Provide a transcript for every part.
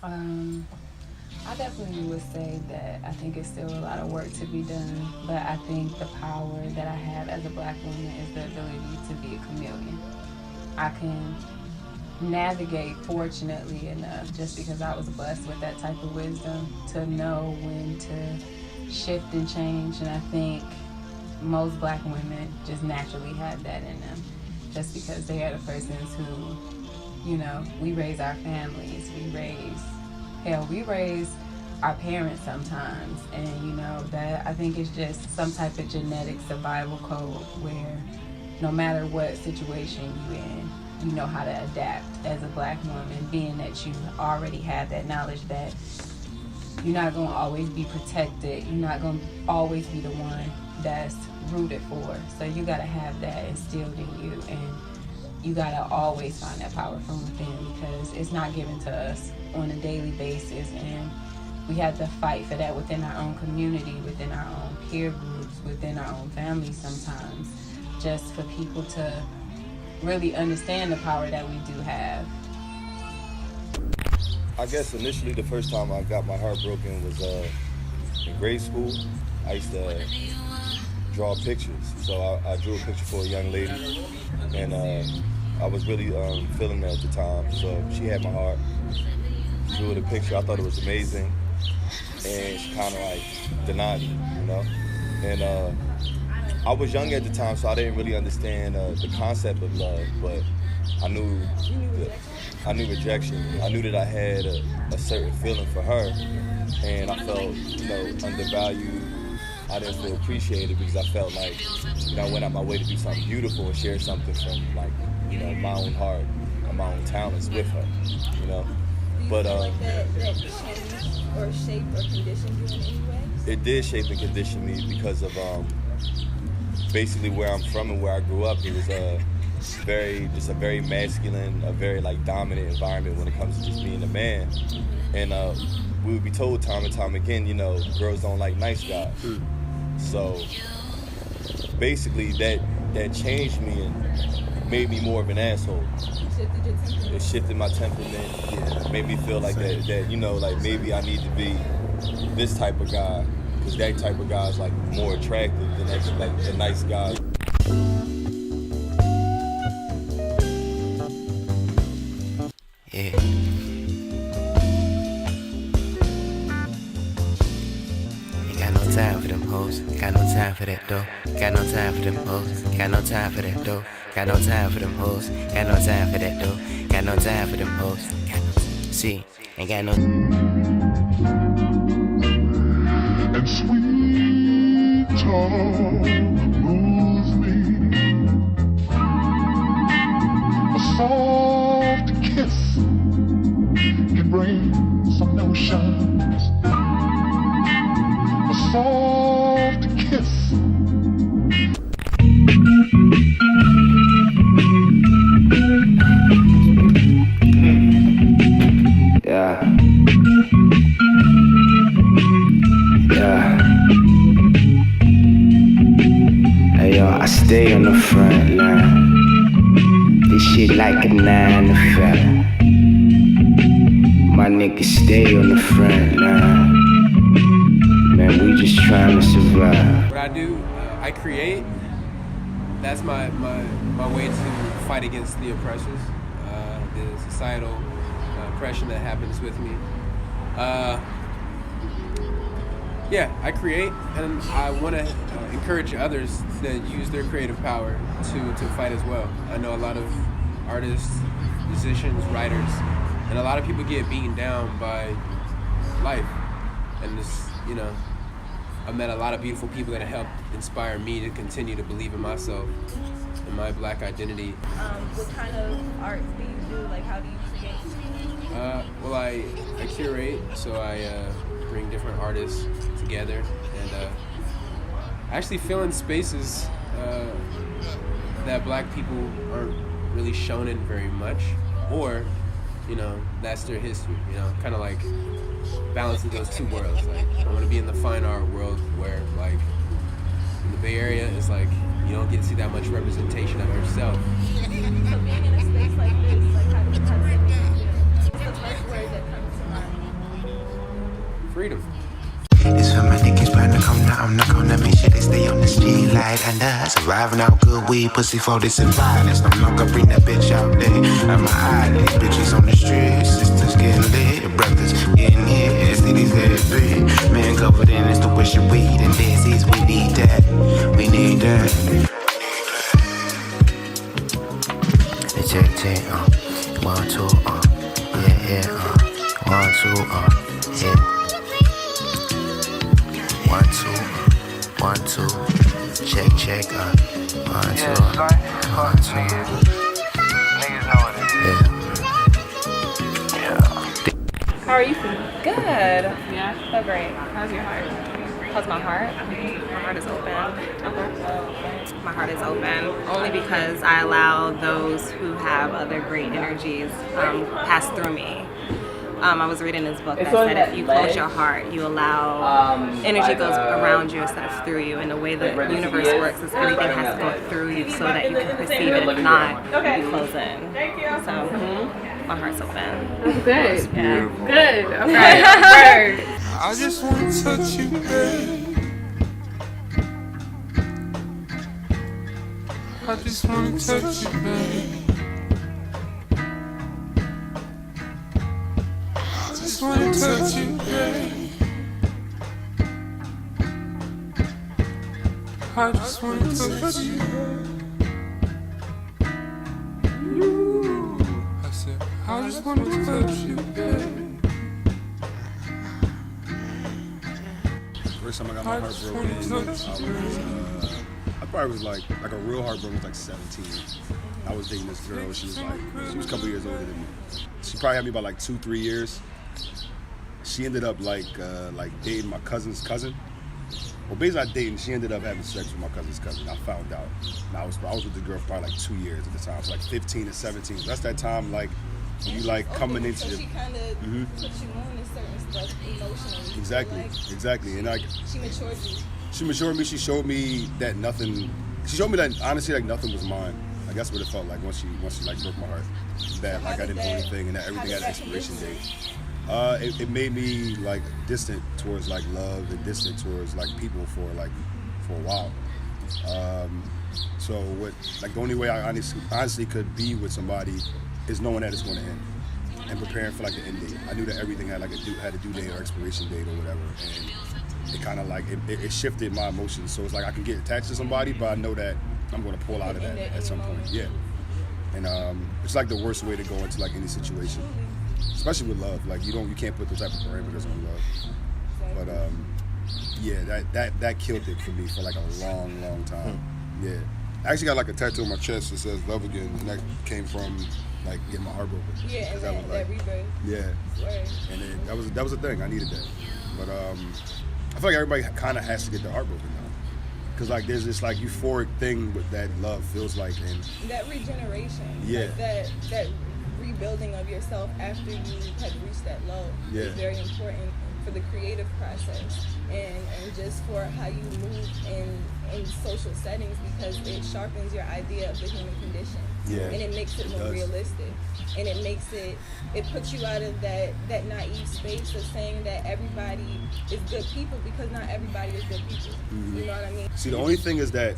I definitely would say that I think it's still a lot of work to be done, but I think the power that I have as a Black woman is the ability to be a chameleon. I can navigate, fortunately enough, just because I was blessed with that type of wisdom, to know when to shift and change. And I think most Black women just naturally have that in them, just because they are the persons who, we raise our families, we raise our parents sometimes. And that, I think, is just some type of genetic survival code where no matter what situation you're in, you know how to adapt as a Black woman, being that you already have that knowledge that you're not going to always be protected, you're not going to always be the one that's rooted for. So you got to have that instilled in you, and you got to always find that power from within, because it's not given to us on a daily basis, and we have to fight for that within our own community, within our own peer groups, within our own families sometimes, just for people to really understand the power that we do have. I guess initially the first time I got my heart broken was in grade school. I used to draw pictures. So I drew a picture for a young lady, and I was really feeling her at the time. So she had my heart. Drew the picture. I thought it was amazing, and she kind of like denied me, And I was young at the time, so I didn't really understand the concept of love, but I knew rejection. I knew that I had a certain feeling for her, and I felt, undervalued. I didn't feel appreciated because I felt like, I went out my way to do something beautiful and share something from, my own heart and my own talents with her, But that changed or shaped or conditioned you in any way? It did shape and condition me because of basically where I'm from and where I grew up. It was a very masculine, a very dominant environment when it comes to just being a man. And we would be told time and time again, girls don't like nice guys. So basically that changed me and made me more of an asshole. It shifted my temperament. Yeah, made me feel like that maybe I need to be this type of guy, because that type of guy is more attractive than the nice guy. Yeah. Ain't got no time for them hoes. Got no time for that though. Got no time for them hoes. Got no time for that though. Got no time for them hoes. Got no time for that though. Got no time for them hoes. See, ain't got no. And sweet talk moves me. A soft kiss can bring some notions. A soft kiss. Yeah. Hey yo, I stay on the front line. This shit like a 9 to 5. My niggas stay on the front line. Man, we just trying to survive. What I do, I create. That's my way to fight against the oppressors, the societal oppression that happens with me. I create, and I want to encourage others to use their creative power to fight as well. I know a lot of artists, musicians, writers, and a lot of people get beaten down by life. And this, I've met a lot of beautiful people that have helped inspire me to continue to believe in myself and my Black identity. What kind of art do you do? How do you create? I curate, so I bring different artists together, and I actually fill in spaces that Black people aren't really shown in very much, or that's their history. Kind of balancing those two worlds. I want to be in the fine art world where in the Bay Area it's you don't get to see that much representation of yourself. So being in a space like this, how does it make you feel? What's the first word that comes to mind? freedom. This for my niggas trying to come down on the corner, make sure they stay on the street light and surviving out good weed, pussy for this and violence. No longer bring that bitch out there. I'm my eyelid, bitches on the street, sisters getting lit, brothers getting hit, cities head big. Man covered in this tuition weed and disease. We need that, we need that. Check, 1, 2, yeah, 1, 2, yeah. 1, 2, 1, 2, check, 1, 2, 1, 2. Niggas know what it is. Yeah. How are you feeling? Good. Yeah? So great. How's your heart? How's my heart? My heart is open. My heart is open only because I allow those who have other great energies pass through me. I was reading this book that said if you close your heart, you allow energy goes around you instead of through you. And the way the universe works is everything has to go through you so that you can perceive it. If not, you close in. So my heart's open. Good. Yeah. Good. Okay. Word. I just wanna touch you, babe. I just wanna touch you, babe. I just wanna touch you, babe. I just wanna touch you. I said, I just wanna touch you, babe. First time I got my heart broken, I probably was like a real heartbroken was like 17. I was dating this girl. She was a couple years older than me. She probably had me about like 2-3 years. She ended up like dating my cousin's cousin. Well, basically not dating. She ended up having sex with my cousin's cousin. I found out. And I was with the girl for probably like 2 years at the time. So like 15 and 17. So that's that time like when you like coming into so the. she kind of puts you on to certain stuff emotionally. Exactly. And like she matured you. She matured me. She showed me that nothing. She showed me that honestly, like nothing was mine. Like that's what it felt like once she like broke my heart. That like I didn't own anything and that everything had an expiration date. It made me like distant towards like love and distant towards like people for a while. So what like the only way I honestly could be with somebody is knowing that it's going to end and preparing for like the end date. I knew that everything had like had a due date or expiration date or whatever, and it kind of like it shifted my emotions. So it's like I can get attached to somebody, but I know that I'm going to pull out of that at some point. Yeah, and it's like the worst way to go into like any situation, especially with love. Like you can't put those type of parameters on love. But yeah, that killed it for me for like a long time. Yeah, I actually got like a tattoo on my chest that says "Love Again," and that came from like getting my heart broken. Yeah, and that rebirth. Yeah, and then that was a thing. I needed that, but I feel like everybody kind of has to get their heart broken now, because like there's this like euphoric thing with that love feels like, and that regeneration. Yeah, like that rebuilding of yourself after you have reached that low is very important for the creative process and just for how you move in social settings, because it sharpens your idea of the human condition. Yeah. And it makes it more realistic. And it puts you out of that naive space of saying that everybody is good people, because not everybody is good people. Mm-hmm. You know what I mean? See, the only thing is that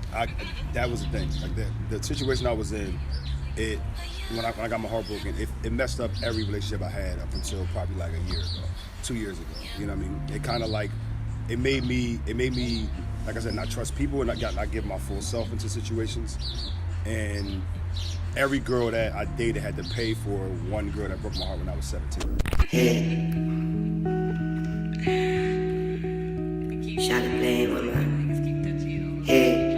that was the thing. Like the situation I was in, when I got my heart broken, it messed up every relationship I had up until probably like a year ago, 2 years ago. You know what I mean? It kind of like it made me, like I said, not trust people and not give my full self into situations. And every girl that I dated had to pay for one girl that broke my heart when I was 17. Shawty playing with my head.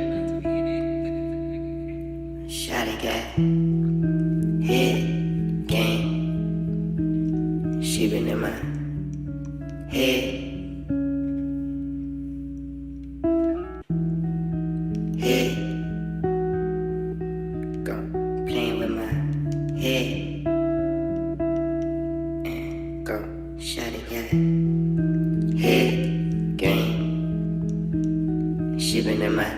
Shawty got head game. She been in my head. Head. Go playing with my head. Go shawty got head game. She been in my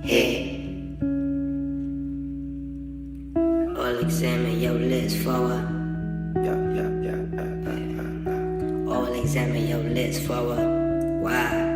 head. All examine your list forward. All examine your list for a while.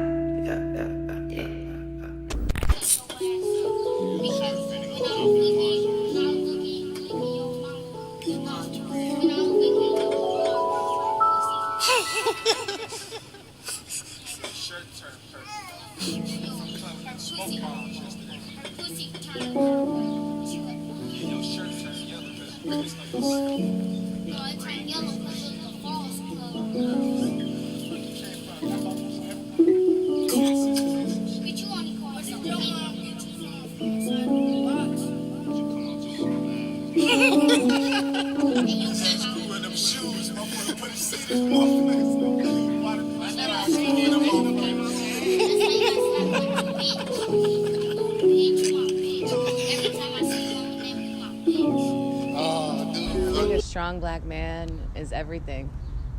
Being a strong black man is everything,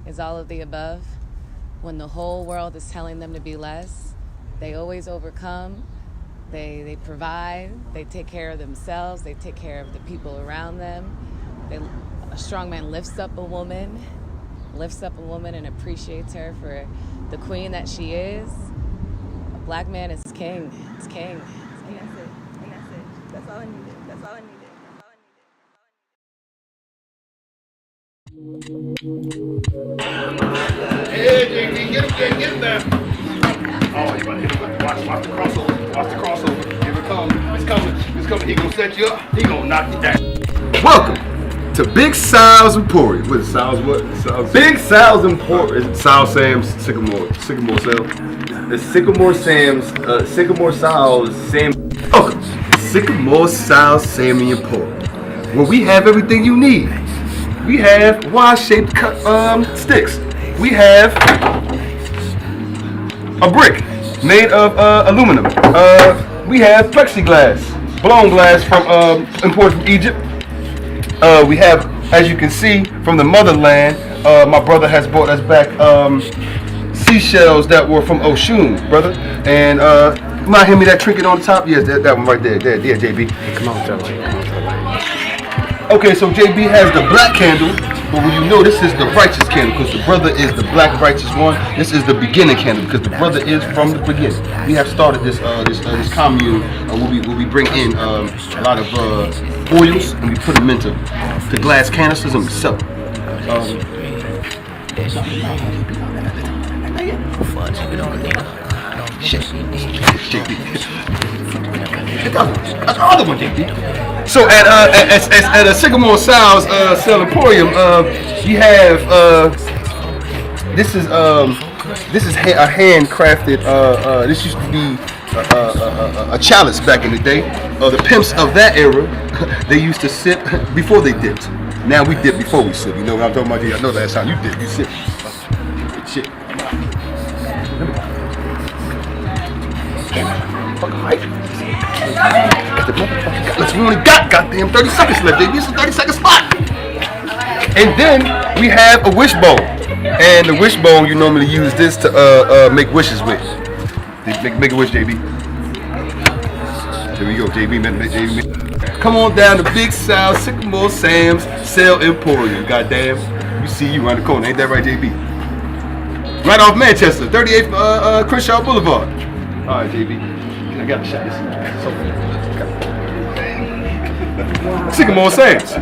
is all of the above. When the whole world is telling them to be less, they always overcome. They provide, they take care of themselves, they take care of the people around them. A strong man lifts up a woman and appreciates her for the queen that she is. A black man is king. It's king. And that's it. That's all I needed. Hey, JD, get him there. Oh, you better hit him. Watch the crossover. Here it comes. It's coming. He gonna set you up. He gonna knock you down. Welcome to Big Sal's Emporium. What is Sal's what? Big Sal's Emporium. Sal Sam's Sycamore Sale. It's Sycamore Sal's Sam. Oh, Sycamore Sal's Sammy Emporium, where we have everything you need. We have Y-shaped sticks. We have a brick made of aluminum. We have plexiglass, blown glass from imported from Egypt. We have, as you can see, from the motherland. My brother has brought us back seashells that were from Oshun, brother. And you mind hand me that trinket on the top? Yes, that one right there. Yeah, JB. Come on, tell me. Okay, so JB has the black candle, but when you know this is the righteous candle, because the brother is the black righteous one. This is the beginning candle, because the brother is from the beginning. We have started this commune where we bring in a lot of oils and we put them into glass canisters and we sell them. That's the other one, JB. So at a Sycamore Sal's Sale Emporium, you have this is a handcrafted. This used to be a chalice back in the day. The pimps of that era, they used to sip before they dipped. Now we dip before we sip. You know what I'm talking about? I know last time you dip, you sip. Shit. Fucking hype. We only got goddamn 30 seconds left. This is a 30-second spot. And then we have a wishbone. And the wishbone, you normally use this to make wishes with. Make a wish, JB. There we go, JB. Come on down to Big Sal Sycamore Sam's Sale Emporium. Goddamn. You see you around the corner. Ain't that right, JB? Right off Manchester, 38th Crenshaw Boulevard. All right, JB. I got to shot this. Sycamore Sam's.